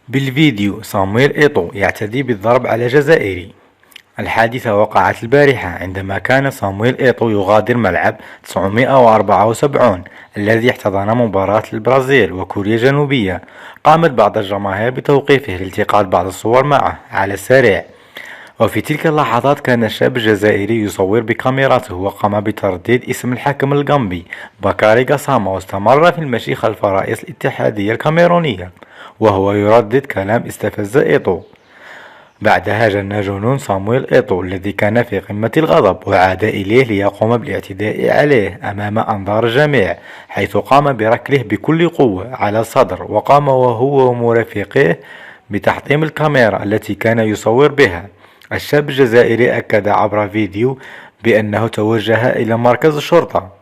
بالفيديو صامويل إيطو يعتدي بالضرب على جزائري. الحادثة وقعت البارحة عندما كان صامويل إيطو يغادر ملعب 974 الذي احتضن مباراة البرازيل وكوريا الجنوبية. قامت بعض الجماهير بتوقيفه لالتقاط بعض الصور معه على السريع. وفي تلك اللحظات كان الشاب الجزائري يصور بكاميراته وقام بترديد اسم الحكم الغامبي بكاري غاساما، واستمر في المشي خلف رئيس الاتحادية الكاميرونية وهو يردد كلام استفز إيطو. بعدها جن جنون صامويل إيطو الذي كان في قمة الغضب وعاد إليه ليقوم بالاعتداء عليه أمام أنظار الجميع، حيث قام بركله بكل قوة على الصدر، وقام وهو ومرافقيه بتحطيم الكاميرا التي كان يصور بها. الشاب الجزائري أكد عبر فيديو بأنه توجه إلى مركز الشرطة